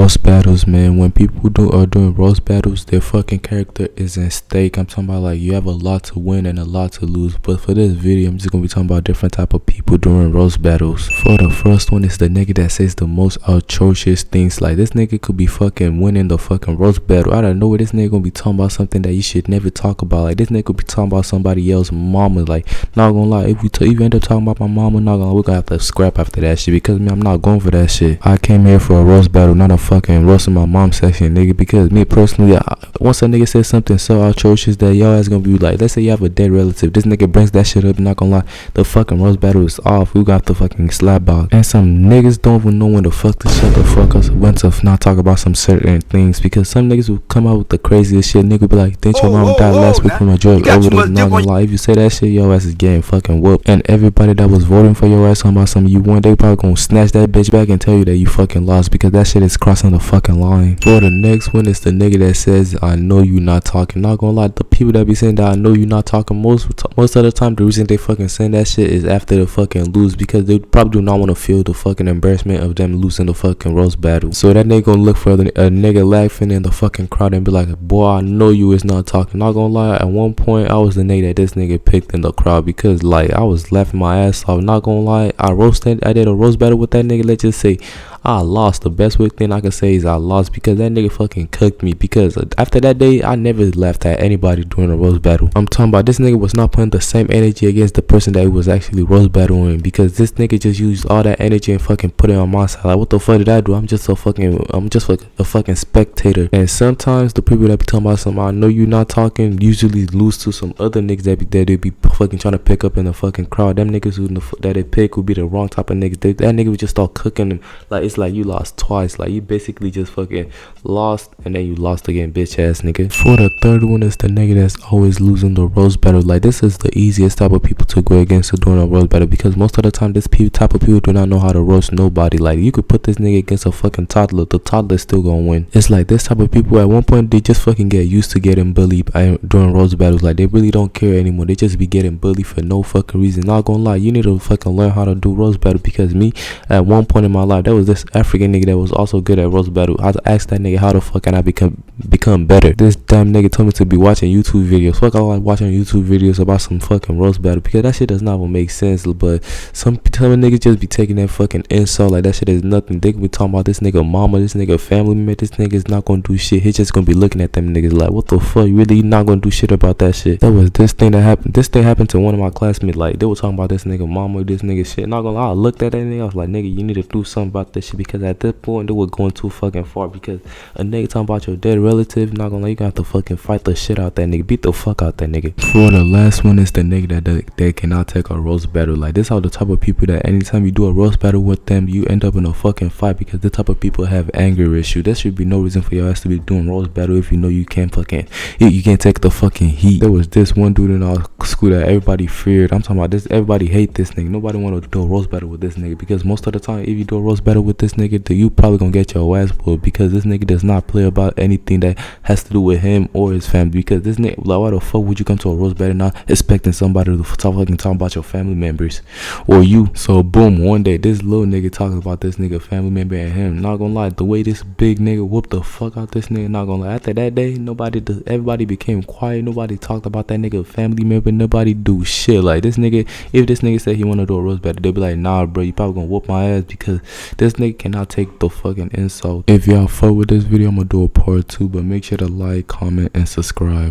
Roast battles, man. When people are doing roast battles, their fucking character is in stake. I'm talking about like you have a lot to win and a lot to lose. But for this video, I'm just gonna be talking about different type of people during roast battles. For the first one, is the nigga that says the most atrocious things. Like this nigga could be fucking winning the fucking roast battle. I don't know where this nigga gonna be talking about something that you should never talk about. Like this nigga could be talking about somebody else's mama. Like not gonna lie, if you end up talking about my mama, we're gonna have to scrap after that shit because I'm not going for that shit. I came here for a roast battle, not a fucking roasting my mom section, nigga. Because me personally, once a nigga says something so atrocious that y'all is gonna be like, let's say you have a dead relative, this nigga brings that shit up. Not gonna lie, the fucking roast battle is off. We got the fucking slap box, and some niggas don't even know when the fuck to shut the fuck up when to not talk about some certain things. Because some niggas will come out with the craziest shit. Nigga be like, didn't your mom die last week from a drug overdose? Not gonna lie, if you say that shit, your ass is getting fucking whooped. And everybody that was voting for your ass talking about something you won, they probably gonna snatch that bitch back and tell you that you fucking lost, because that shit is crossing the fucking line. For the next one, it's the nigga that says, I know you not talking. Not gonna lie, the people that be saying that I know you not talking, most of the time the reason they fucking saying that shit is after the fucking lose, because they probably do not want to feel the fucking embarrassment of them losing the fucking roast battle. So that nigga gonna look for a nigga laughing in the fucking crowd and be like, boy, I know you is not talking. Not gonna lie, at one point I was the nigga that this nigga picked in the crowd, because like I was laughing my ass off. Not gonna lie, I did a roast battle with that nigga. Let's just say I lost. The best thing I can say is I lost, because that nigga fucking cooked me. Because after that day, I never laughed at anybody during a roast battle. I'm talking about this nigga was not putting the same energy against the person that he was actually roast battling, because this nigga just used all that energy and fucking put it on my side. Like, what the fuck did I do? I'm just like a fucking spectator. And sometimes the people that be talking about something I know you not talking usually lose to some other niggas that they be fucking trying to pick up in the fucking crowd. Them niggas that they pick would be the wrong type of niggas. That nigga would just start cooking them. Like, it's like you lost twice. Like, you basically just fucking lost and then you lost again, bitch ass nigga. For the third one, is the nigga that's always losing the roast battle. Like, this is the easiest type of people to go against during a roast battle, because most of the time this type of people do not know how to roast nobody. Like, you could put this nigga against a fucking toddler, the toddler's still gonna win. It's like this type of people, at one point they just fucking get used to getting bullied during roast battles. Like, they really don't care anymore. They just be getting bullied for no fucking reason. Not gonna lie, you need to fucking learn how to do roast battle, because me, at one point in my life, there was this African nigga that was also good at roast battle. I asked that nigga, how the fuck can I become better? This damn nigga told me to be watching YouTube videos. Fuck, I like watching YouTube videos about some fucking roast battle, because that shit does not even make sense. But some niggas just be taking that fucking insult like that shit is nothing. They could be talking about this nigga mama, this nigga family member. This nigga is not gonna do shit. He's just gonna be looking at them niggas like, what the fuck? You really not gonna do shit about that shit? That was this thing that happened. This thing happened to one of my classmates. Like, they were talking about this nigga mama, this nigga shit. Not gonna lie, I looked at that nigga, I was like, nigga, you need to do something about this shit, because at this point they were going too fucking far. Because a nigga talking about your dead relative, not gonna lie, you gonna have to fucking fight the shit out that nigga, beat the fuck out that nigga. For the last one, is the nigga that cannot take a roast battle. Like, this are the type of people that anytime you do a roast battle with them, you end up in a fucking fight, because the type of people have anger issue. There should be no reason for your ass to be doing roast battle if you know you can't take the fucking heat. There was this one dude in our school that everybody feared. I'm talking about this, everybody hate this nigga. Nobody want to do a roast battle with this nigga, because most of the time if you do a roast battle with this nigga, you probably gonna get your ass pulled, because this nigga does not play about anything that has to do with him or his family. Because this nigga, like, why the fuck would you come to a roast battle not expecting somebody to fucking talk about your family members or you? So boom, one day this little nigga talking about this nigga family member and him. Not gonna lie, the way this big nigga whooped the fuck out this nigga, not gonna lie, after that day, everybody became quiet. Nobody talked about that nigga family member. Nobody do shit. Like, this nigga, if this nigga said he wanna do a roast battle, they be like, nah bro, you probably gonna whoop my ass, because this nigga cannot take the fucking insult. If y'all fuck with this video, I'm gonna do a part 2, but make sure to like, comment, and subscribe.